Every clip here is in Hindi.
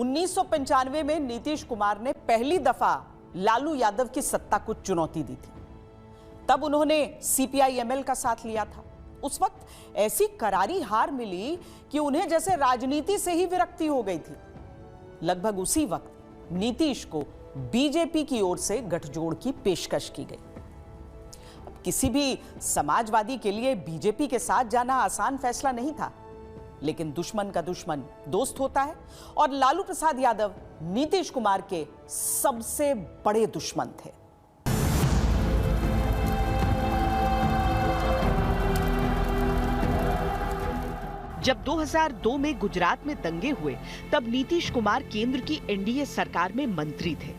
1995 में नीतीश कुमार ने पहली दफा लालू यादव की सत्ता को चुनौती दी थी। तब उन्होंने सीपीआई-एमएल का साथ लिया था। उस वक्त ऐसी करारी हार मिली कि उन्हें जैसे राजनीति से ही विरक्ति हो गई थी। लगभग उसी वक्त नीतीश को बीजेपी की ओर से गठजोड़ की पेशकश की गई। अब किसी भी समाजवादी के लिए बीजेपी के साथ जाना आसान फैसला नहीं था, लेकिन दुश्मन का दुश्मन दोस्त होता है और लालू प्रसाद यादव नीतीश कुमार के सबसे बड़े दुश्मन थे। जब 2002 में गुजरात में दंगे हुए, तब नीतीश कुमार केंद्र की एनडीए सरकार में मंत्री थे।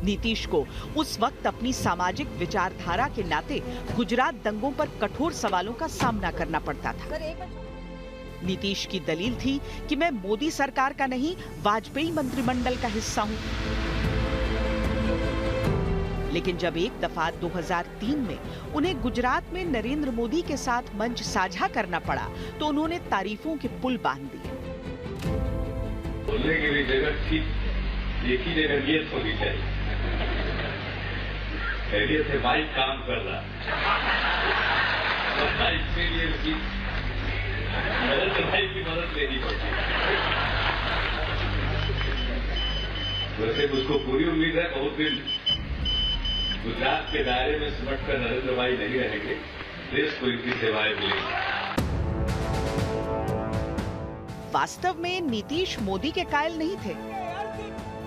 नीतीश को उस वक्त अपनी सामाजिक विचारधारा के नाते गुजरात दंगों पर कठोर सवालों का सामना करना पड़ता था। नीतीश की दलील थी कि मैं मोदी सरकार का नहीं, वाजपेयी मंत्रिमंडल का हिस्सा हूं। लेकिन जब एक दफा 2003 में उन्हें गुजरात में नरेंद्र मोदी के साथ मंच साझा करना पड़ा, तो उन्होंने तारीफों के पुल बांध दिए। बोलने की भी जगह थी, एक ही जगह ये होनी चाहिए। खैरियत से माइक काम कर रहा है, इसके लिए उसकी नरेंद्र भाई की मदद लेनी पड़ती है। वैसे मुझको पूरी उम्मीद है बहुत दिन गुजरात के दायरे में सिमट कर नरेंद्र भाई नहीं रहेंगे, देश को इनकी सेवाएं मिलेंगी। वास्तव में नीतीश मोदी के कायल नहीं थे,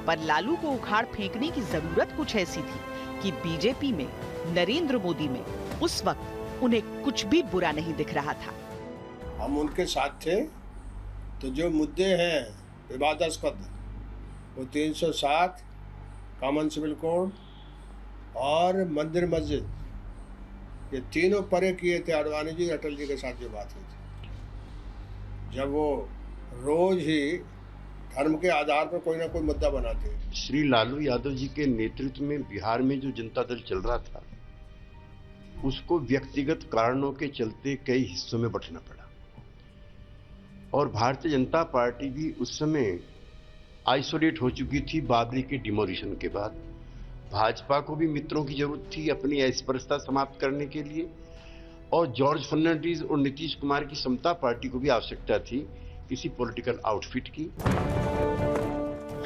पर लालू को उखाड़ फेंकने की जरूरत कुछ ऐसी थी कि बीजेपी में, नरेंद्र मोदी में उस वक्त उन्हें कुछ भी बुरा नहीं दिख रहा था। हम उनके साथ थे, तो जो मुद्दे हैं विवादास्पद, वो 307, कॉमन सिविल कोड और मंदिर मस्जिद, ये तीनों परे किए थे आडवाणी जी, अटल जी के साथ जो बात हुई थी, जब वो रोज ही धर्म के आधार पर कोई ना कोई मुद्दा बनाते हैं। श्री लालू यादव जी के नेतृत्व में बिहार में जो जनता दल चल रहा था, उसको व्यक्तिगत कारणों के चलते कई हिस्सों में बंटना पड़ा, और भारतीय जनता पार्टी भी उस समय आइसोलेट हो चुकी थी बाबरी के डिमोलिशन के बाद। भाजपा को भी मित्रों की जरूरत थी अपनी अस्पृश्यता समाप्त करने के लिए, और जॉर्ज फर्नांडिस और नीतीश कुमार की समता पार्टी को भी आवश्यकता थी किसी पॉलिटिकल आउटफिट की।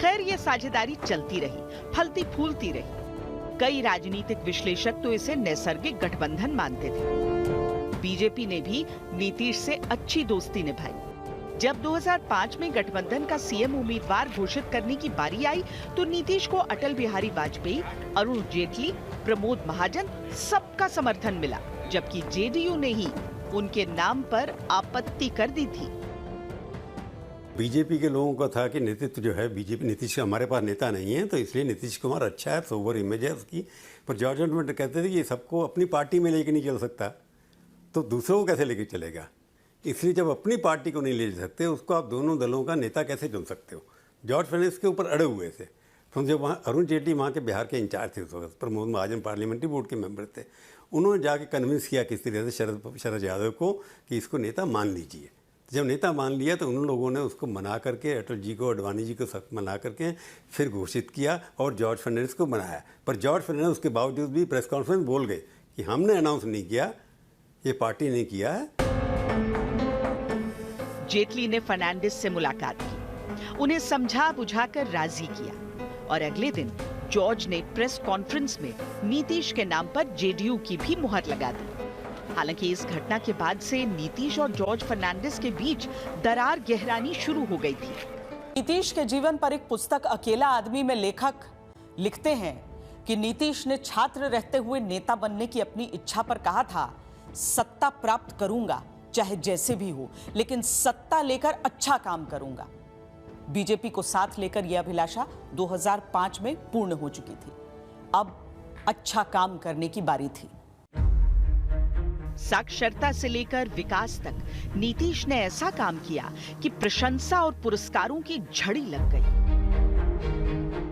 खैर, ये साझेदारी चलती रही, फलती फूलती रही। कई राजनीतिक विश्लेषक तो इसे नैसर्गिक गठबंधन मानते थे। बीजेपी ने भी नीतीश से अच्छी दोस्ती निभाई। जब 2005 में गठबंधन का सीएम उम्मीदवार घोषित करने की बारी आई, तो नीतीश को अटल बिहारी वाजपेयी, अरुण जेटली, प्रमोद महाजन सबका समर्थन मिला, जबकि जेडीयू ने ही उनके नाम पर आपत्ति कर दी थी। बीजेपी के लोगों का था कि नेतृत्व जो है बीजेपी, नीतीश हमारे पास नेता नहीं है, तो इसलिए नीतीश कुमार अच्छा है, सोवर इमेज है उसकी। पर जॉर्ज फर्नांडिस कहते थे कि सबको अपनी पार्टी में लेके नहीं चल सकता, तो दूसरों को कैसे लेके चलेगा। इसलिए जब अपनी पार्टी को नहीं ले सकते, उसको आप दोनों दलों का नेता कैसे चुन सकते हो। जॉर्ज फर्नांडिस के ऊपर अड़े हुए थे। तो जब वहाँ अरुण जेटली वहाँ के बिहार के इंचार्ज थे उस वक्त, प्रमोद महाजन पार्लियामेंट्री बोर्ड के मेंबर थे, उन्होंने जाके कन्विंस किया किस तरह से शरद यादव को कि इसको नेता मान लीजिए। जब नेता मान लिया तो उन लोगों ने उसको मना करके, अटल जी को, आडवाणी जी को सख्त मना करके फिर घोषित किया और जॉर्ज फर्नांडिस को बनाया। पर जॉर्ज फर्नांडिस उसके बावजूद भी प्रेस कॉन्फ्रेंस बोल गए कि हमने अनाउंस नहीं किया, ये पार्टी ने किया है। जेटली ने फर्नांडिस से मुलाकात की, उन्हें समझा बुझाकर राजी किया, और अगले दिन जॉर्ज ने प्रेस कॉन्फ्रेंस में नीतीश के नाम पर जेडीयू की भी मुहर लगा दी। हालांकि इस घटना के बाद से नीतीश और जॉर्ज फर्नांडिस के बीच दरार गहरानी शुरू हो गई थी। नीतीश के जीवन पर एक पुस्तक अकेला आदमी में लेखक लिखते हैं कि नीतीश ने छात्र रहते हुए नेता बनने की अपनी इच्छा पर कहा था, सत्ता प्राप्त करूंगा चाहे जैसे भी हो, लेकिन सत्ता लेकर अच्छा काम करूंगा। बीजेपी को साथ लेकर यह अभिलाषा 2005 में पूर्ण हो चुकी थी। अब अच्छा काम करने की बारी थी। साक्षरता से लेकर विकास तक नीतीश ने ऐसा काम किया कि प्रशंसा और पुरस्कारों की झड़ी लग गई।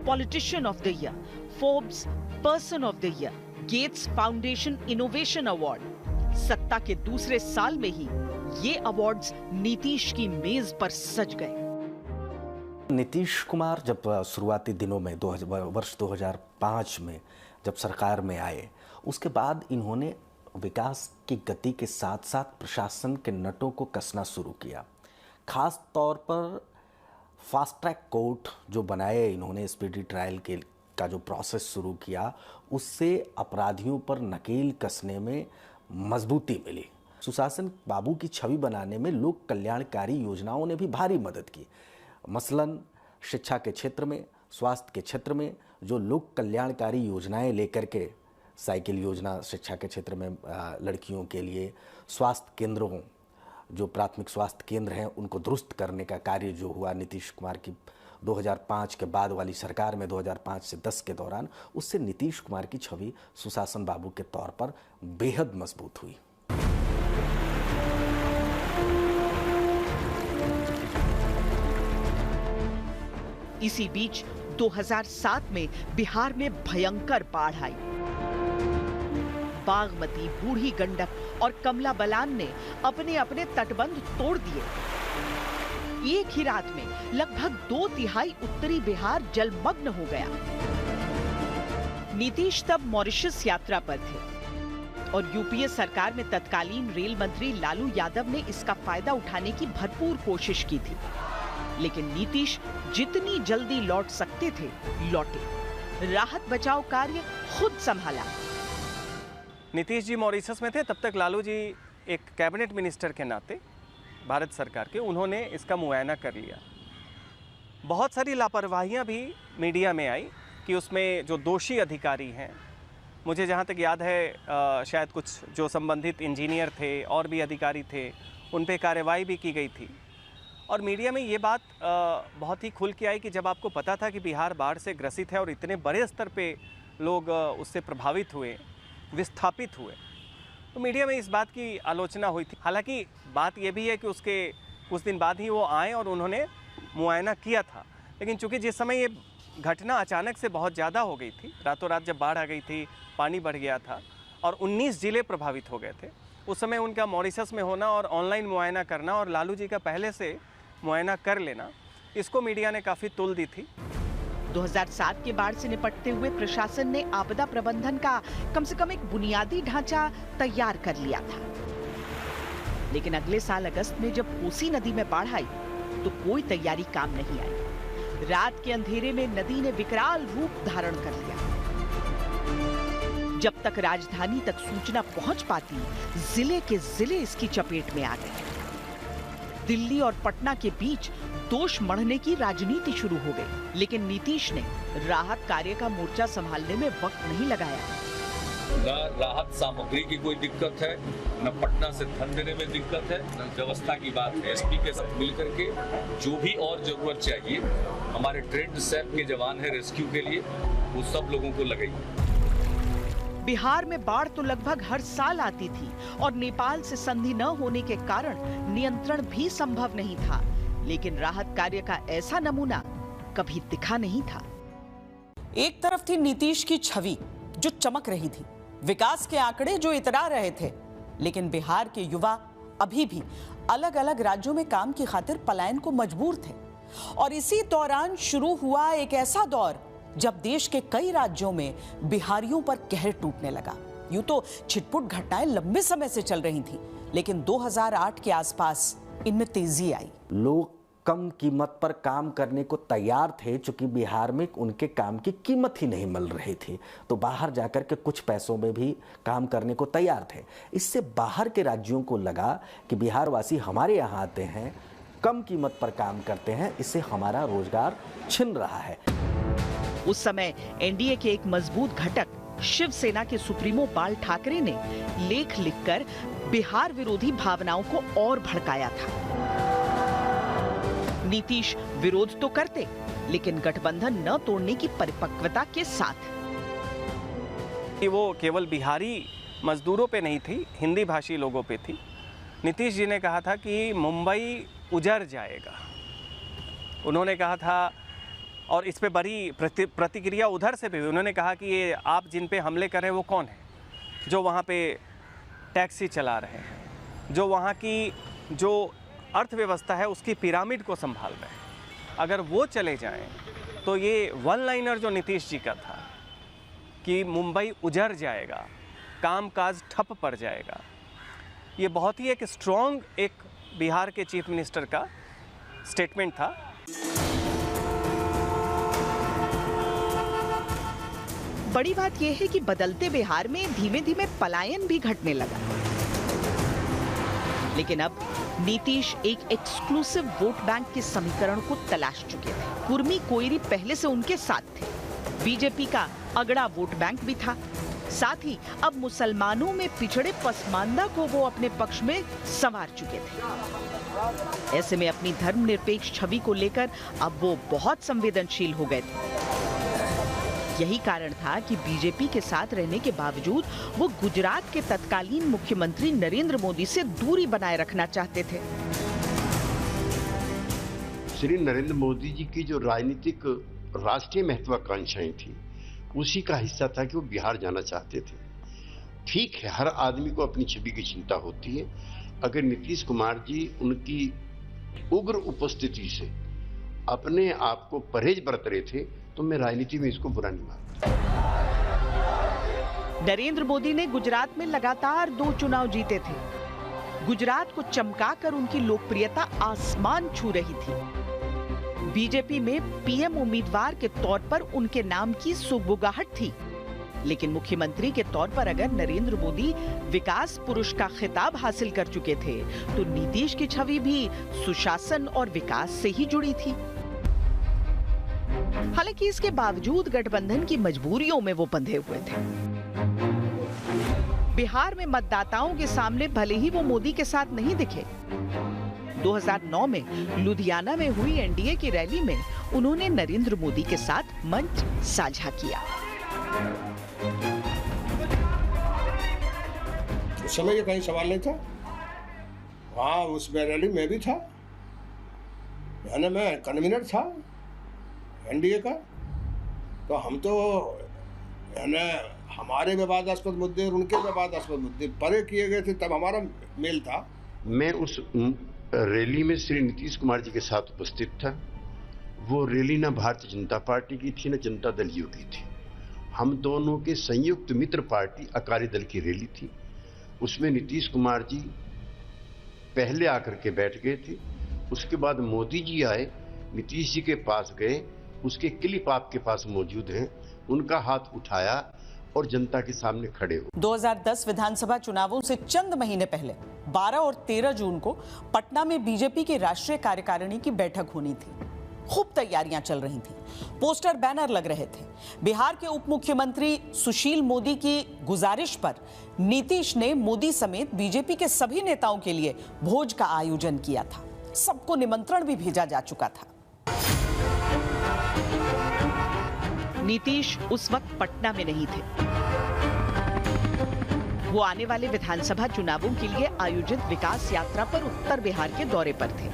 Politician of the year, Forbes person of the year, Gates Foundation innovation award. सत्ता के दूसरे साल में ही ये अवार्ड्स नीतीश की मेज पर सज गए। नीतीश कुमार जब शुरुआती दिनों में वर्ष 2005 में जब सरकार में आए, उसके बाद इन्होंने विकास की गति के साथ साथ प्रशासन के नटों को कसना शुरू किया। खास तौर पर फास्ट ट्रैक कोर्ट जो बनाए इन्होंने, स्पीडी ट्रायल का जो प्रोसेस शुरू किया, उससे अपराधियों पर नकेल कसने में मजबूती मिली। सुशासन बाबू की छवि बनाने में लोक कल्याणकारी योजनाओं ने भी भारी मदद की। मसलन शिक्षा के क्षेत्र में, स्वास्थ्य के क्षेत्र में जो लोक कल्याणकारी योजनाएं लेकर के, साइकिल योजना शिक्षा के क्षेत्र में लड़कियों के लिए, स्वास्थ्य केंद्रों जो प्राथमिक स्वास्थ्य केंद्र हैं उनको दुरुस्त करने का कार्य जो हुआ नीतीश कुमार की 2005 के बाद वाली सरकार में 2005 से 10 के दौरान, उससे नीतीश कुमार की छवि सुशासन बाबू के तौर पर बेहद मजबूत हुई। इसी बीच 2007 में बिहार में भयंकर बाढ़ आई। बागमती, बूढ़ी गंडक और कमला बलान ने अपने अपने तटबंध तोड़ दिए। एक ही रात में लगभग 2/3 उत्तरी बिहार जलमग्न हो गया। नीतीश तब मॉरिशस यात्रा पर थे और यूपीए सरकार में तत्कालीन रेल मंत्री लालू यादव ने इसका फायदा उठाने की भरपूर कोशिश की थी, लेकिन नीतीश जितनी जल्दी लौट सकते थे लौटे। राहत बचाव कार्य खुद संभाला। नीतीश जी मॉरिशस में थे, तब तक लालू जी एक कैबिनेट मिनिस्टर के नाते भारत सरकार के, उन्होंने इसका मुआयना कर लिया। बहुत सारी लापरवाहियां भी मीडिया में आई कि उसमें जो दोषी अधिकारी हैं, मुझे जहां तक याद है शायद कुछ जो संबंधित इंजीनियर थे और भी अधिकारी थे, उन पे कार्रवाई भी की गई थी। और मीडिया में ये बात बहुत ही खुल के आई कि जब आपको पता था कि बिहार बाढ़ से ग्रसित है और इतने बड़े स्तर पे लोग उससे प्रभावित हुए, विस्थापित हुए, तो मीडिया में इस बात की आलोचना हुई थी। हालांकि बात यह भी है कि उसके कुछ दिन बाद ही वो आए और उन्होंने मुआयना किया था, लेकिन चूंकि जिस समय ये घटना अचानक से बहुत ज़्यादा हो गई थी, रातों रात जब बाढ़ आ गई थी, पानी बढ़ गया था और 19 जिले प्रभावित हो गए थे, उस समय उनका मॉरिशस में होना और ऑनलाइन मुआयना करना और लालू जी का पहले से मुआयना कर लेना, इसको मीडिया ने काफ़ी तुल दी थी। 2007 के बाढ़ से निपटते हुए प्रशासन ने आपदा प्रबंधन का कम से कम एक बुनियादी ढांचा तैयार कर लिया था, लेकिन अगले साल अगस्त में जब कोसी नदी में बाढ़ आई तो कोई तैयारी काम नहीं आई। रात के अंधेरे में नदी ने विकराल रूप धारण कर लिया। जब तक राजधानी तक सूचना पहुंच पाती, जिले के जिले इसकी चपेट में आ गए। दिल्ली और पटना के बीच दोष मढ़ने की राजनीति शुरू हो गई, लेकिन नीतीश ने राहत कार्य का मोर्चा संभालने में वक्त नहीं लगाया। न राहत सामग्री की कोई दिक्कत है, न पटना से धन देने में दिक्कत है, न व्यवस्था की बात है। एसपी के साथ मिलकर के जो भी और जरूरत चाहिए, हमारे ट्रेंड सैप के जवान है रेस्क्यू के लिए, वो सब लोगों को लगाई। बिहार में बाढ़ तो लगभग हर साल आती थी और नेपाल से संधि न होने के कारण नियंत्रण भी संभव नहीं था, लेकिन राहत कार्य का ऐसा नमूना कभी दिखा नहीं था। एक तरफ थी नीतीश की छवि जो चमक रही थी, विकास के आंकड़े जो इतरा रहे थे, लेकिन बिहार के युवा अभी भी अलग अलग राज्यों में काम की खातिर पलायन को मजबूर थे। और इसी दौरान शुरू हुआ एक ऐसा दौर जब देश के कई राज्यों में बिहारियों पर कहर टूटने लगा। यूं तो छिटपुट घटनाएं लंबे समय से चल रही थी, लेकिन 2008 के आसपास इनमें तेजी आई। लोग कम कीमत पर काम करने को तैयार थे, चूंकि बिहार में उनके काम की कीमत ही नहीं मिल रही थी, तो बाहर जाकर के कुछ पैसों में भी काम करने को तैयार थे। इससे बाहर के राज्यों को लगा कि बिहार वासी हमारे यहाँ आते हैं, कम कीमत पर काम करते हैं, इससे हमारा रोजगार छिन रहा है। उस समय एनडीए के एक मजबूत घटक शिवसेना के सुप्रीमो बाल ठाकरे ने लेख लिखकर बिहार विरोधी भावनाओं को और भड़काया था। नीतीश विरोध तो करते, लेकिन गठबंधन न तोड़ने की परिपक्वता के साथ। वो केवल बिहारी मजदूरों पे नहीं थी, हिंदी भाषी लोगों पे थी। नीतीश जी ने कहा था कि मुंबई उजड़ जाएगा। उन्होंने कहा था, और इस पे बड़ी प्रतिक्रिया उधर से भी हुई। उन्होंने कहा कि ये आप जिन पे हमले कर रहे हैं वो कौन है, जो वहाँ पे टैक्सी चला रहे हैं, जो वहाँ की जो अर्थव्यवस्था है उसकी पिरामिड को संभाल रहे हैं। अगर वो चले जाएं तो ये वन लाइनर जो नीतीश जी का था कि मुंबई उजड़ जाएगा, कामकाज ठप पड़ जाएगा, ये बहुत ही एक स्ट्रॉन्ग एक बिहार के चीफ मिनिस्टर का स्टेटमेंट था। बड़ी बात यह है कि बदलते बिहार में धीमे धीमे पलायन भी घटने लगा। लेकिन अब नीतीश एक एक्सक्लूसिव वोट बैंक के समीकरण को तलाश चुके थे। कुर्मी कोयरी पहले से उनके साथ थे, बीजेपी का अगड़ा वोट बैंक भी था। साथ ही अब मुसलमानों में पिछड़े पसमानदा को वो अपने पक्ष में संवार चुके थे। ऐसे में अपनी धर्मनिरपेक्ष छवि को लेकर अब वो बहुत संवेदनशील हो गए थे। यही कारण था कि बीजेपी के साथ रहने के बावजूद वो गुजरात के तत्कालीन मुख्यमंत्री नरेंद्र मोदी से दूरी बनाए रखना चाहते थे। श्री नरेंद्र मोदी जी की जो राजनीतिक राष्ट्रीय महत्वाकांक्षाएं थी, उसी का हिस्सा था कि वो बिहार जाना चाहते थे। ठीक है, हर आदमी को अपनी छवि की चिंता होती है। अगर नीतीश कुमार जी उनकी उग्र उपस्थिति से अपने आप को परहेज बरत रहे थे, तो मैं राजनीति में इसको बुरा नहीं मानता। नरेंद्र मोदी ने गुजरात में लगातार 2 चुनाव जीते थे। गुजरात को चमकाकर उनकी लोकप्रियता आसमान छू रही थी। बीजेपी में पीएम उम्मीदवार के तौर पर उनके नाम की सुगबुगाहट थी। लेकिन मुख्यमंत्री के तौर पर अगर नरेंद्र मोदी विकास पुरुष का खिताब हासिल कर चुके थे, तो नीतीश की छवि भी सुशासन और विकास से ही जुड़ी थी। हालांकि इसके बावजूद गठबंधन की मजबूरियों में वो बंधे हुए थे। बिहार में मतदाताओं के सामने भले ही वो मोदी के साथ नहीं दिखे। 2009 में लुधियाना में हुई एनडीए की रैली में उन्होंने नरेंद्र मोदी के साथ मंच साझा किया। उस समय ये कहीं सवाल नहीं था। हाँ, उस रैली में भी था, यानी मैं कन्वीनर था एनडीए का। तो हम तो यानी हमारे विवादास्पद मुद्दे और उनके विवादास्पद मुद्दे परे किए गए थे, तब हमारा मेल था। मैं उस रैली में श्री नीतीश कुमार जी के साथ उपस्थित था। वो रैली ना भारतीय जनता पार्टी की थी, न जनता दल यू की थी। हम दोनों के संयुक्त मित्र पार्टी अकाली दल की रैली थी। उसमें नीतीश कुमार जी पहले आकर के बैठ गए थे। उसके बाद मोदी जी आए, नीतीश जी के पास गए, उसके क्लिप आपके पास मौजूद हैं, उनका हाथ उठाया और जनता के सामने खड़े हो। 2010 विधानसभा चुनावों से चंद महीने पहले 12 और 13 जून को पटना में बीजेपी की राष्ट्रीय कार्यकारिणी की बैठक होनी थी। खूब तैयारियां चल रही थी, पोस्टर बैनर लग रहे थे। बिहार के उप मुख्यमंत्री सुशील मोदी की गुजारिश पर नीतीश ने मोदी समेत बीजेपी के सभी नेताओं के लिए भोज का आयोजन किया था। सबको निमंत्रण भी भेजा जा चुका था। नीतीश उस वक्त पटना में नहीं थे। वो आने वाले विधानसभा चुनावों के लिए आयोजित विकास यात्रा पर उत्तर बिहार के दौरे पर थे।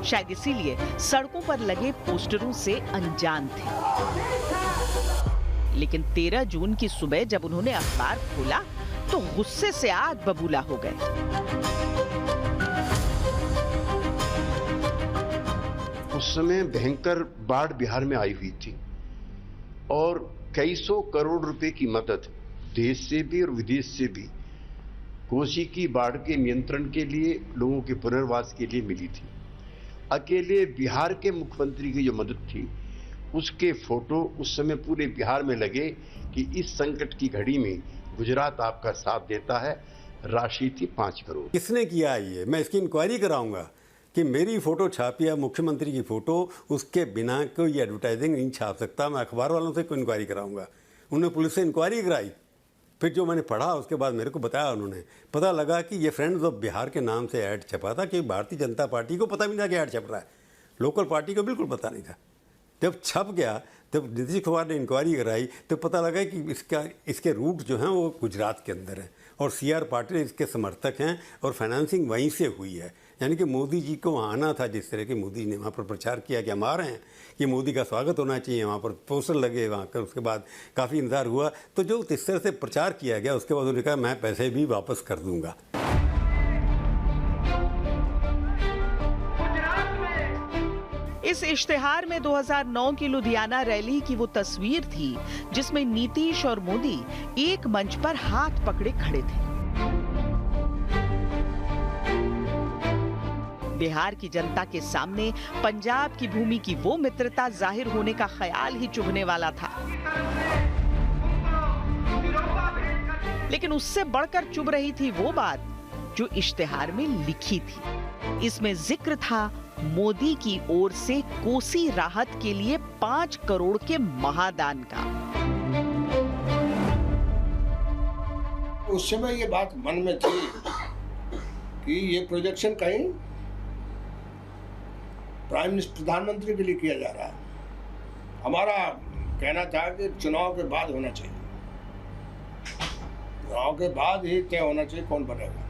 शायद इसीलिए सड़कों पर लगे पोस्टरों से अनजान थे। लेकिन 13 जून की सुबह जब उन्होंने अखबार खोला तो गुस्से से आग बबूला हो गए। उस समय भयंकर बाढ़ बिहार में आई हुई थी और कई सौ करोड़ रुपए की मदद देश से भी और विदेश से भी कोसी की बाढ़ के नियंत्रण के लिए, लोगों के पुनर्वास के लिए मिली थी। अकेले बिहार के मुख्यमंत्री की जो मदद थी, उसके फोटो उस समय पूरे बिहार में लगे कि इस संकट की घड़ी में गुजरात आपका साथ देता है। राशि थी 5 करोड़। किसने किया ये? मैं इसकी इंक्वायरी कराऊंगा कि मेरी फोटो छापी है, मुख्यमंत्री की फोटो, उसके बिना कोई एडवर्टाइजिंग नहीं छाप सकता। मैं अखबार वालों से कोई इंक्वायरी कराऊंगा। उन्होंने पुलिस से इंक्वायरी कराई, फिर जो मैंने पढ़ा उसके बाद मेरे को बताया उन्होंने, पता लगा कि ये फ्रेंड्स ऑफ बिहार के नाम से ऐड छपा था कि भारतीय जनता पार्टी को पता भी नहीं था कि ऐड छप रहा है। लोकल पार्टी को बिल्कुल पता नहीं था। जब छप गया, जब नीतीश कुमार ने इंक्वायरी कराई तो पता लगा कि इसके रूट जो हैं वो गुजरात के अंदर हैं और CR पाटिल इसके समर्थक हैं और फाइनेंसिंग वहीं से हुई है। यानी कि मोदी जी को वहाँ आना था। जिस तरह के मोदी ने वहाँ पर प्रचार किया कि हम आ रहे हैं, कि मोदी का स्वागत होना चाहिए, वहाँ पर पोस्टर लगे वहाँ कर, उसके बाद काफ़ी इंतजार हुआ। तो जो इस तरह से प्रचार किया गया, उसके बाद उन्होंने कहा मैं पैसे भी वापस कर दूंगा। इस इश्तिहार में 2009 की लुधियाना रैली की वो तस्वीर थी जिसमें नीतीश और मोदी एक मंच पर हाथ पकड़े खड़े थे। बिहार की जनता के सामने पंजाब की भूमि की वो मित्रता जाहिर होने का ख्याल ही चुभने वाला था, लेकिन उससे बढ़कर चुभ रही थी वो बात जो इश्तिहार में लिखी थी। इसमें जिक्र था मोदी की ओर से कोसी राहत के लिए 5 करोड़ के महादान का। उस समय ये बात मन में थी कि ये प्रोजेक्शन कहीं प्रधानमंत्री के लिए किया जा रहा है। हमारा कहना था कि चुनाव के बाद होना चाहिए, चुनाव के बाद ही तय होना चाहिए कौन बनेगा।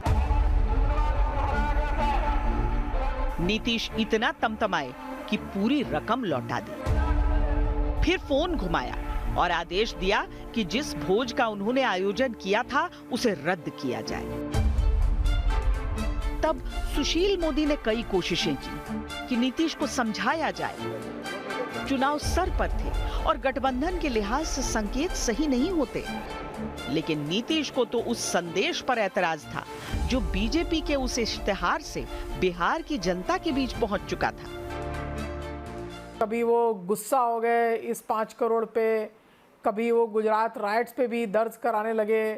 नीतीश इतना तमतमाए कि पूरी रकम लौटा दी। फिर फोन घुमाया और आदेश दिया कि जिस भोज का उन्होंने आयोजन किया था उसे रद्द किया जाए। तब सुशील मोदी ने कई कोशिशें की कि नीतीश को समझाया जाए। चुनाव सर पर थे और गठबंधन के लिहाज से संकेत सही नहीं होते, लेकिन नीतीश को तो उस संदेश पर ऐतराज था जो बीजेपी के उस इश्तिहार से बिहार की जनता के बीच पहुंच चुका था। कभी वो गुस्सा हो गए इस 5 करोड़ पे, कभी वो गुजरात राइट्स पे भी दर्ज कराने लगे।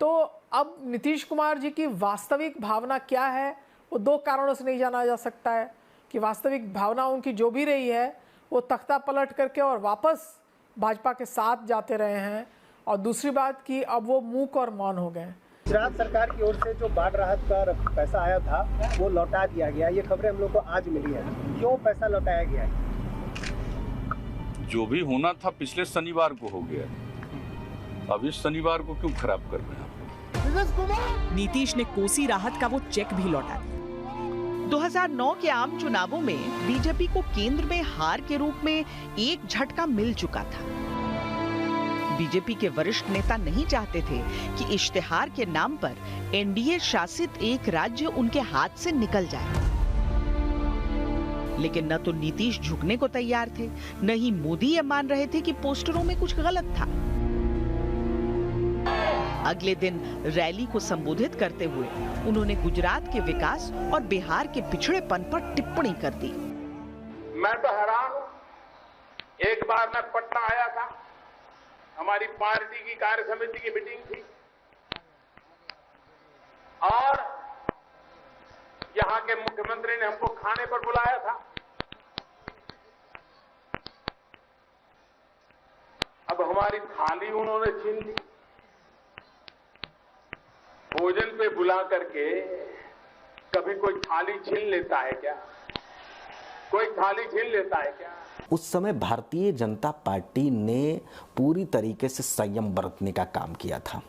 तो अब नीतीश कुमार जी की वास्तविक भावना क्या है, वो 2 कारणों से नहीं जाना जा सकता है कि वास्तविक भावना उनकी जो भी रही है वो तख्ता पलट करके और वापस भाजपा के साथ जाते रहे हैं, और दूसरी बात कि अब वो मूक और मौन हो गए। गुजरात सरकार की ओर से जो बाढ़ राहत का पैसा आया था वो लौटा दिया गया, ये खबरें हम लोग को आज मिली है। क्यों पैसा लौटाया गया है? जो भी होना था पिछले शनिवार को हो गया, अब इस शनिवार को क्यों खराब कर रहे हैं? नीतीश ने कोसी राहत का वो चेक भी लौटा दिया। 2009 के आम चुनावों में बीजेपी को केंद्र में हार के रूप में एक झटका मिल चुका था। बीजेपी के वरिष्ठ नेता नहीं चाहते थे कि इश्तिहार के नाम पर एनडीए शासित एक राज्य उनके हाथ से निकल जाए, लेकिन न तो नीतीश झुकने को तैयार थे, न ही मोदी ये मान रहे थे कि पोस्टरों में कुछ गलत था। अगले दिन रैली को संबोधित करते हुए उन्होंने गुजरात के विकास और बिहार के पिछड़ेपन पर टिप्पणी कर दी। मैं तो हैरान हूं, एक बार मैं पटना आया था, हमारी पार्टी की कार्य समिति की मीटिंग थी और यहां के मुख्यमंत्री ने हमको खाने पर बुलाया था। अब हमारी थाली उन्होंने छीन ली। भोजन पे बुला करके कभी कोई थाली छीन लेता है क्या? कोई थाली छीन लेता है क्या? उस समय भारतीय जनता पार्टी ने पूरी तरीके से संयम बरतने का काम किया था।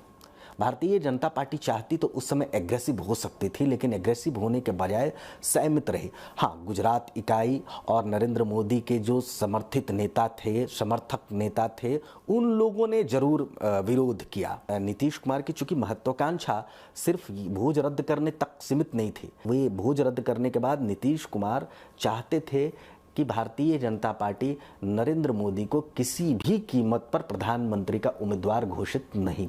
भारतीय जनता पार्टी चाहती तो उस समय एग्रेसिव हो सकती थी, लेकिन एग्रेसिव होने के बजाय संयमित रही। हाँ, गुजरात इकाई और नरेंद्र मोदी के जो समर्थित नेता थे, समर्थक नेता थे, उन लोगों ने जरूर विरोध किया। नीतीश कुमार की चूंकि महत्वाकांक्षा सिर्फ भोज रद्द करने तक सीमित नहीं थी, वे भोज रद्द करने के बाद नीतीश कुमार चाहते थे कि भारतीय जनता पार्टी नरेंद्र मोदी को किसी भी कीमत पर प्रधानमंत्री का उम्मीदवार घोषित नहीं